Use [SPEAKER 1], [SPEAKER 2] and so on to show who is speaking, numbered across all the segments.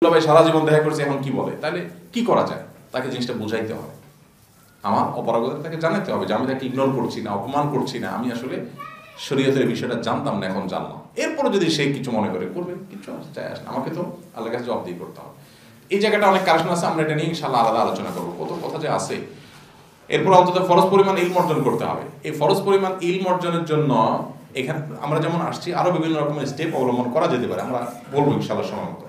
[SPEAKER 1] ভাই সারা জীবন দেখা করেছে, এখন কি বলে, তাহলে কি করা যায়? তাকে জিনিসটা বুঝাইতে হবে, আমার অপরাগতা তাকে জানাতে হবে যে আমি তাকে ইগনোর করছি না, অপমান করছি না, আমি আসলে শরীয়তের বিষয়টা জানতাম না, এখন জানলাম। এরপরে যদি সে কিছু মনে করে করবেন, কিছু চাই আসে, আমাকে তো আল্লাহর কাছে জবাবদিহি করতে হবে। এই জায়গাটা অনেক কারেকশন আছে, আমরা এটা নিয়ে ইনশাআল্লাহ আলাদা আলোচনা করবো, কত কথা যে আছে। এরপর অন্তত ফরজ পরিমাণ ইলম অর্জন করতে হবে। এই ফরজ পরিমাণ ইলম অর্জনের জন্য এখানে আমরা যেমন আসছি, আরো বিভিন্ন রকমের স্টেপ অবলম্বন করা যেতে পারে, আমরা বলবো ইনশাআল্লাহ সময় মতো।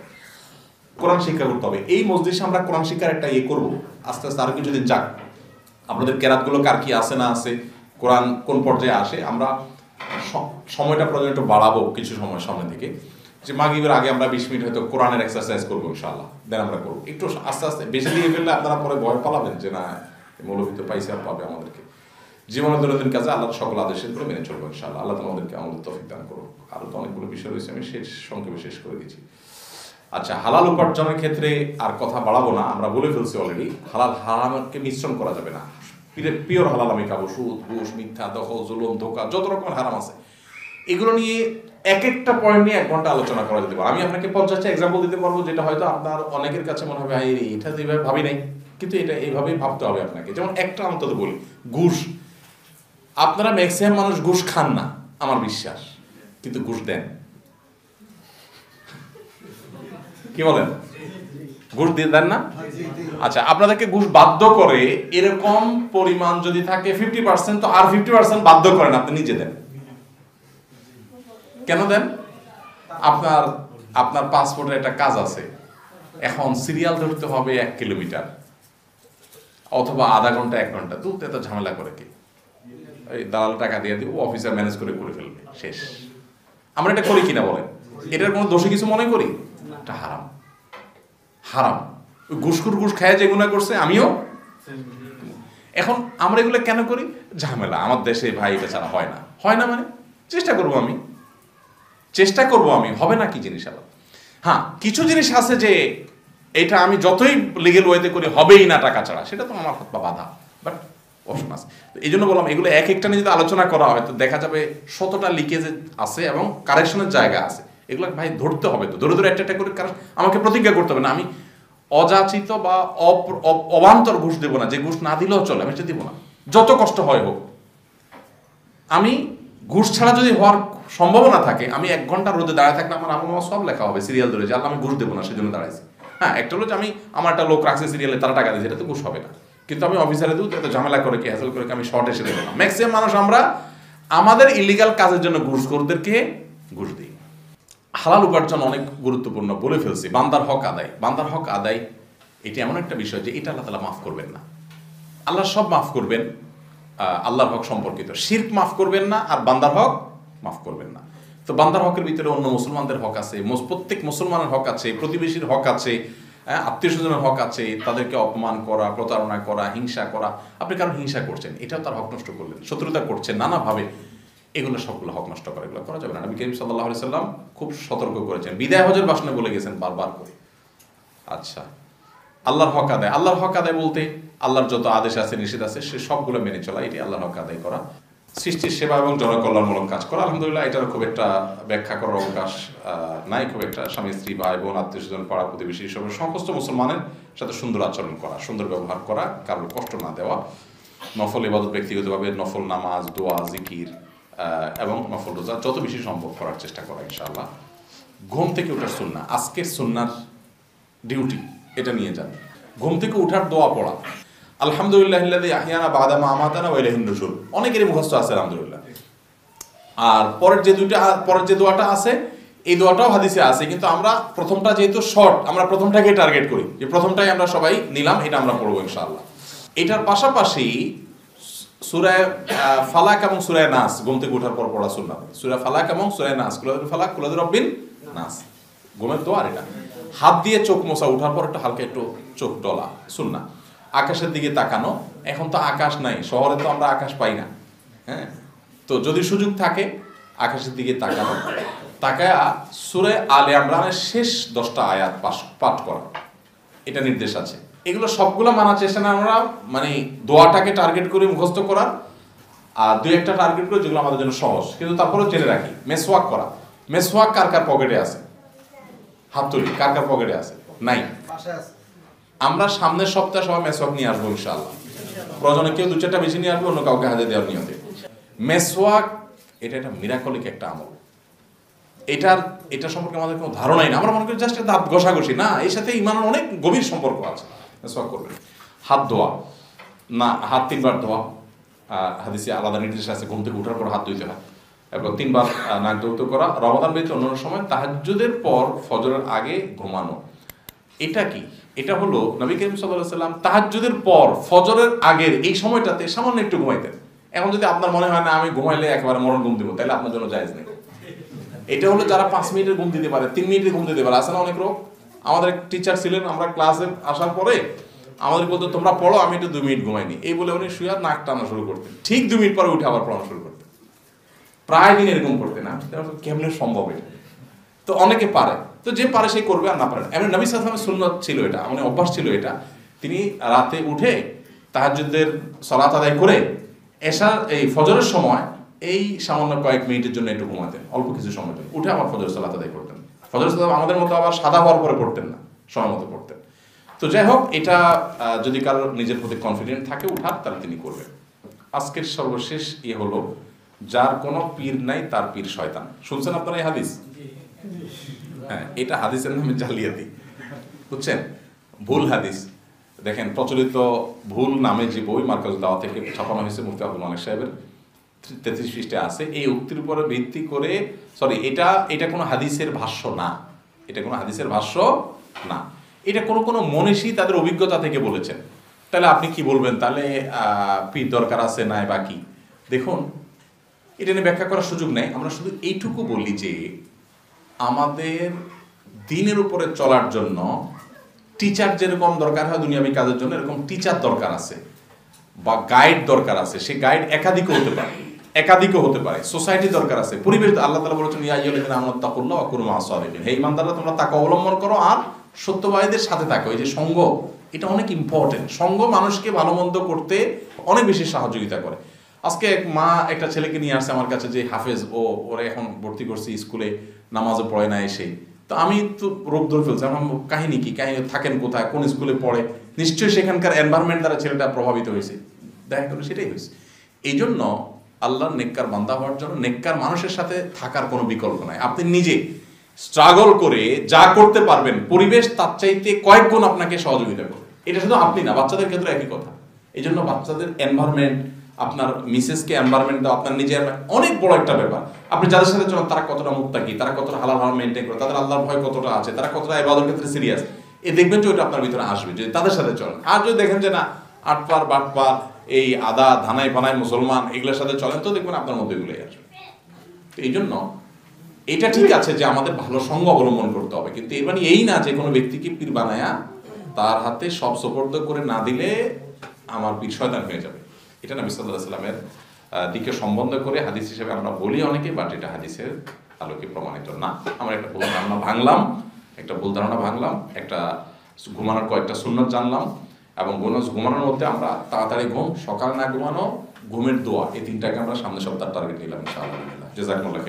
[SPEAKER 1] কোরআন শিক্ষা করতে হবে। এই মসজিদে আমরা কোরআন শিক্ষার একটা করবো আস্তে আস্তে, আরো কিছুদিন যাক। আপনাদের কেরাতগুলো কার কি আছে না আছে, কোরআন কোন পর্যায়ে আসে, আমরা সময়টা প্রয়োজন একটু বাড়াবো কিছু সময় সামনে থেকে, যে মাগরিবের আগে আমরা 20 মিনিট হয়তো কোরআনের এক্সারসাইজ করবো ইনশাআল্লাহ, দেন আমরা করবো। একটু আস্তে আস্তে বেশি দিয়ে ফেললে আপনারা পরে ভয় পালাবেন যে না মৌলভী তো পাইছে আর পাবে আমাদেরকে। জীবনের দৈনন্দিন কাজে আল্লাহর সকল আদেশের করে মেনে চলবো ইনশাআল্লাহ। আল্লাহ তোমাদেরকে আমাদের তৌফিক দান করুন। আরো তো অনেকগুলো বিষয় রয়েছে, আমি সংক্ষেপে শেষ করে দিচ্ছি। আচ্ছা, হালাল উপার্জনের ক্ষেত্রে আর কথা বাড়াবো না, আমরা বলে ফেলছি অলরেডি। হালাল হারামকে মিশ্রণ করা যাবে না, পিওর হালাল আমি খাবো। সুদ, ঘুষ, মিথ্যা, দখল, জুলুম, ধোঁকা, যত রকমের হারাম আছে, এগুলো নিয়ে এক একটা পয়েন্ট নিয়ে 1 ঘন্টা আলোচনা করা যেতে পারে। আমি আপনাকে 50টা এক্সাম্পল দিতে পারবো, যেটা হয়তো আপনার অনেকের কাছে মনে হবে এটা তো এইভাবে ভাবি নাই, কিন্তু এটা এইভাবেই ভাবতে হবে আপনাকে। যেমন একটা অন্তত বলি, ঘুষ। আপনারা ম্যাক্সিমাম মানুষ ঘুষ খান না আমার বিশ্বাস, কিন্তু ঘুষ দেন। কি বলেন? ঘুষ দিয়ে দেন না? আচ্ছা, আপনাদেরকে ঘুষ বাধ্য করে এরকম পরিমাণ যদি থাকে 50%, তো আর 50% বাধ্য করেন, আপনি নিজে দেন। কেন দেন? আপনার পাসপোর্টের একটা কাজ আছে, এখন সিরিয়াল ধরতে হবে 1 কিলোমিটার অথবা আধা ঘন্টা 1 ঘন্টা, তো এত ঝামেলা করে কি? এই দালাল টাকা দিয়ে দিব, অফিসার ম্যানেজ করে ফেলবে, শেষ। আমরা এটা করি কিনা বলেন? এটার কোনো দোষী কিছু মনে করি? এটা হারাম, হারাম। ওই ঘুষখোর ঘুষ খায় যে গুনাহ করছে, আমিও। এখন আমরা এগুলো কেন করি? ঝামেলা। আমার দেশে ভাই বেচারা হয় না, হয় না মানে চেষ্টা করব আমি, হবে না কি জিনিস আবার। হ্যাঁ, কিছু জিনিস আছে যে এটা আমি যতই লিগেল ওয়েতে করি হবেই না টাকা ছাড়া, সেটা তো আমার হাত পা বাধা, বাট অপশন আছে। এই জন্য বললাম, এগুলো এক একটা নিয়ে যদি আলোচনা করা হয় তো দেখা যাবে 100টা লিকেজ আছে এবং কারেকশনের জায়গা আছে। এগুলো ভাই ধরতে হবে, তো ধরে একটা করে আমাকে প্রতিজ্ঞা করতে হবে না, আমি অযাচিত বা অবান্তর ঘুষ দেবো না, যে ঘুষ না দিলেও চলে আমি সেটা দিব না, যত কষ্ট হয় হোক। আমি ঘুষ ছাড়া যদি হওয়ার সম্ভাবনা থাকে, আমি 1 ঘন্টা রোদে দাঁড়ায় থাকলে আমার আমল সব লেখা হবে সিরিয়াল ধরে, যে আল্লাহ আমি ঘুষ দেবো না সেজন্য দাঁড়াইছি। হ্যাঁ, একটা হলো যে আমি আমার একটা লোক রাখছি সিরিয়ালে, তারা টাকা দিয়েছে, এটা তো ঘুষ হবে না। কিন্তু আমি অফিসারে দেবো, এত ঝামেলা করে কি হ্যাসেল করে কি আমি শর্ট এসে দেবো না। ম্যাক্সিমাম মানুষ আমরা আমাদের ইলিগাল কাজের জন্য ঘুষখোরদেরকে ঘুষ দিই। হালাল উপার্জন অনেক গুরুত্বপূর্ণ, বলে ফেলছি। বান্দার হক আদায় এটা এমন একটা বিষয় যে এটা আল্লাহ তাআলা মাফ করবেন না। আল্লাহ সব মাফ করবেন, আল্লাহর হক সম্পর্কিত শিরক মাফ করবেন না, আর বান্দার হক মাফ করবেন না। তো বান্দার হকের ভিতরে অন্য মুসলমানদের হক আছে, প্রত্যেক মুসলমানের হক আছে, প্রতিবেশীর হক আছে, আত্মীয় স্বজনের হক আছে। তাদেরকে অপমান করা, প্রতারণা করা, হিংসা করা, আপনি কারণ হিংসা করছেন, এটাও তার হক নষ্ট করলেন, শত্রুতা করছেন নানাভাবে, এগুলো সবগুলো হক নষ্ট করা, এগুলো করা যাবে না। নবী করিম সাল্লাল্লাহু আলাইহি সাল্লাম খুব সতর্ক করেছেন, বিদায় হজের ভাষণে বলে গেছেন বারবার করে। আচ্ছা, আল্লাহর হক আদায় বলতে আল্লাহর যত আদেশ আছে, নিষেধ আছে, সে সবগুলো মেনে চলা, এটি আল্লাহর হক আদায় করা। সৃষ্টির সেবা এবং জনকল্যাণমূলক কাজ করা, আলহামদুলিল্লাহ এটার খুব একটা ব্যাখ্যা করার অবকাশ নাই, খুব একটা। স্বামী স্ত্রী, ভাই বোন, আত্মীয় স্বজন, পাড়া প্রতিবেশী, সমস্ত মুসলমানের সাথে সুন্দর আচরণ করা, সুন্দর ব্যবহার করা, কারোর কষ্ট না দেওয়া। নফল ইবাদত ব্যক্তিগতভাবে নফল নামাজ, দোয়া, জিকির এবং নফল রোজা যত বেশি সম্ভব করার চেষ্টা করা ইনশাআল্লাহ। ঘুম থেকে ওঠার সুন্নাহ, আজকের সুন্নাহর ডিউটি এটা নিয়ে যান। ঘুম থেকে উঠার দোয়া পড়া, আলহামদুলিল্লাহিল্লাযী আহইয়ানা বা'দা মা আমাতানা ওয়া ইলাইহিন নুশুর, অনেকেরই মুখস্থ আছে আলহামদুলিল্লাহ। আর পরের যে দোয়াটা আছে, এই দোয়াটাও হাদিসে আছে, কিন্তু আমরা প্রথমটা যেহেতু শর্ট, আমরা প্রথমটাকে টার্গেট করি, যে প্রথমটাই আমরা সবাই নিলাম, এটা আমরা পড়বো ইনশাআল্লাহ। এটার পাশাপাশি সূরা ফালাক এবং সূরা নাস ঘুম থেকে ওঠার পর পড়া সুন্নাহ। সূরা ফালাক এবং সূরা নাস, কুল ফালাক, কুল রাব্বিন নাস, ঘুমের দোয়া। এটা হাত দিয়ে চোখ মোছা, উঠার পর একটা হালকা একটু চোখ ডলা সুন্নাহ। আকাশের দিকে তাকানো, এখন তো আকাশ নাই, শহরে তো আমরা আকাশ পাই না, হ্যাঁ, তো যদি সুযোগ থাকে আকাশের দিকে তাকায়া সূরা আলে ইমরানের শেষ 10টা আয়াত পাঠ করা, এটা নির্দেশ আছে। এগুলো সবগুলো মানার চেষ্টা না আমরা, মানে দোয়াটাকে টার্গেট করে মুখস্থ করার, আর 2-1টা টার্গেট করে যেগুলো আমাদের জন্য সহজ, কিন্তু তারপরেও জেনে রাখি। মেসওয়াক করা, মেসওয়াক কার কার পকেটে আছে? হাত তুলি, কার কার পকেটে আছে? নাই। আমরা সামনের সপ্তাহে সবাই মেসওয়াক নিয়ে আসবো ইনশাআল্লাহ। প্রয়োজনে কেউ 2-4টা বেশি নিয়ে আসবো, অন্য কাউকে হাতে দেওয়ার নিয়তে। মেসওয়াক এটা একটা মিরাকলিক একটা আমল। এটা সম্পর্কে আমাদের কোনো ধারণাই না। আমরা মনে করি জাস্ট দাঁত ঘষাঘষি, না, এর সাথে ইমানের অনেক গভীর সম্পর্ক আছে। মেসওয়াক করবেন। হাত ধোয়া, না, হাত 3বার ধোয়া, হাদিসে আলাদা নির্দেশ আছে, ঘুম থেকে উঠার পর হাত ধুইতে হয়, এবং 3বার নাক ধৌত করা, রমাদান ব্যতীত অন্যান্য সময় তাহাজ্জুদের পর ফজরের আগে ঘুমানো। এটা কি? এটা হলো নবী করিম সাল্লাল্লাহু আলাইহি ওয়াসাল্লাম তাহাজ্জুদের পর ফজরের আগের এই সময়টাতে সামান্য একটু ঘুমাইতেন। এখন যদি আপনার মনে হয় না আমি ঘুমাইলে একেবারে মরণ ঘুম দিব, তাহলে আপনার জন্য জায়েজ নেই। এটা হলো যারা 5 মিনিটের ঘুম দিতে পারে, 3 মিনিটের ঘুম দিতে পারে, আছে না অনেক লোক। আমাদের টিচার ছিলেন, আমরা ক্লাসে আসার পরে আমাদের বলতো তোমরা পড়ো, আমি একটু 2 মিনিট ঘুমাইনি, এই বলে উনি শুয়ে নাক টানা শুরু করতেন, ঠিক 2 মিনিট পরে উঠে আবার পড়ানো শুরু করতেন। প্রায় দিন এরকম করতেন না, কেমনে সম্ভব এটা? তো অনেকে পারে, তো যে পারে সে করবে, আর না পারে। এমন নবী সাল্লাল্লাহু আলাইহি ওয়াসাল্লামের সুন্নাত ছিল এটা, মানে অভ্যাস ছিল এটা। তিনি রাতে উঠে তাহাজ্জুদের সালাত আদায় করে এশার এই ফজরের সময় এই সামান্য কয়েক মিনিটের জন্য একটু ঘুমাতেন, অল্প কিছু সময়ের জন্য, উঠে আবার ফজরের সালাত আদায় করতেন। ফজরের সালাত আমাদের মতো আবার সাদা হওয়ার পরে পড়তেন না, সময় মতো পড়তেন। তো যাই হোক, এটা যদি কারোর নিজের প্রতি কনফিডেন্ট থাকে উঠার, তাহলে তিনি করবেন। আজকের সর্বশেষ হলো, যার কোনো পীর নাই তার পীর শয়তান। শুনছেন আপনারা এই হাদিস? হ্যাঁ, এটা হাদিসের নামে জালিয়াতি, বুঝছেন? ভুল হাদিস। দেখেন, প্রচলিত ভুল নামে যে বই মার্কাজ দাওয়া থেকে ছাপানো হয়েছে মুফতি আব্দুল মালিক সাহেবের, 33 পৃষ্ঠাে আছে। এই উক্তির উপরে ভিত্তি করে, এটা কোনো হাদিসের ভাষ্য না, এটা কোনো হাদিসের ভাষ্য না, এটা কোনো মনীষী তাদের অভিজ্ঞতা থেকে বলেছেন। তাহলে আপনি কি বলবেন? তাহলে পীর দরকার আছে নাই বা কি? দেখুন, এটা নিয়ে ব্যাখ্যা করার সুযোগ নেই। আমরা শুধু এইটুকু বলি যে আমাদের দিনের উপরে চলার জন্য টিচার যেরকম দরকার হয় দুনিয়াবী কাজের জন্য, এরকম টিচার দরকার আছে বা গাইড দরকার আছে। সে গাইড একাধিকও হতে পারে। সোসাইটি দরকার আছে, পরিবেশ। আল্লাহ তাআলা বলেছেন, ইয়া আইয়ুহাল্লাযীনা আমানু তাকুল্লাহ ওয়া কুনু মা'আস সাদিকিন। হে ঈমানদাররা, তোমরা তাকওয়া অবলম্বন করো আর সত্যবাদীদের সাথে থাকো। এই যে সঙ্গ, এটা অনেক ইম্পর্টেন্ট। সঙ্গ মানুষকে ভালো মন্দ করতে অনেক বেশি সহযোগিতা করে। আজকে এক মা একটা ছেলেকে নিয়ে আসছে আমার কাছে, যে হাফেজ, ওরা এখন ভর্তি করছি স্কুলে, নামাজও পড়ে না এসে। তো আমি তো রোগ ধরে ফেলছি, আমার কাহিনী কি, থাকেন কোথায়, কোন স্কুলে পড়ে, নিশ্চয়ই সেখানকার এনভায়রনমেন্ট দ্বারা ছেলেটা প্রভাবিত হয়েছে। দেখা গেল সেটাই হয়েছে। এই জন্য আল্লাহর নেককার বান্দা হওয়ার জন্য নেককার মানুষের সাথে থাকার কোনো বিকল্প নাই। আপনি নিজে স্ট্রাগল করে যা করতে পারবেন, পরিবেশ তার চাইতে কয়েক গুণ আপনাকে সহযোগিতা করবে। এটা শুধু আপনি না, বাচ্চাদের ক্ষেত্রে একই কথা। এই জন্য বাচ্চাদের এনভায়রনমেন্ট, আপনার মিসেসকে এনভায়রনমেন্ট দাও, আপনার নিজের অনেক বড় একটা ব্যাপার। আপনি যাদের সাথে চলেন তারা কতটা মুত্তাকি, তারা কতটা হালাল হারাম মেনটেন করে, তাদের আল্লাহর ভয় কতটা আছে, তারা কতটা ইবাদতের ক্ষেত্রে সিরিয়াস, দেখবেন যে ওটা আপনার ভিতরে আসবে যদি তাদের সাথে চলেন। আর যদি দেখেন যে না, আটপার বাটপার, এই আদা ধানায় পানায় মুসলমান, এগুলোর সাথে চলেন, তো দেখবেন আপনার মধ্যে এগুলোই আসবে। তো এই জন্য এটা ঠিক আছে যে আমাদের ভালো সঙ্গ অবলম্বন করতে হবে, কিন্তু এর মানে এই না যে কোনো ব্যক্তিকে পীর বানায়া তার হাতে সব সুপর্দ করে না দিলে আমার পীর শয়তান হয়ে যাবে। এটা নবী সাল্লাল্লাহু আলাইহি ওয়াসাল্লামের দিকে সম্বন্ধ করে হাদিস হিসেবে আমরা বলি অনেকে, বাট এটা হাদিসের আলোকে প্রমাণিত না। আমরা একটা ভুল ধারণা ভাঙলাম, একটা ঘুমানোর কয়েকটা সুন্নাত জানলাম, এবং ঘুমানোর মধ্যে আমরা তাড়াতাড়ি ঘুম, সকাল না ঘুমানো, ঘুমের দোয়া, এই 3টাকে আমরা সামনের সপ্তাহ টার্গেট নিলাম ইনশাআল্লাহ। জাযাকুমুল্লাহ খাইর।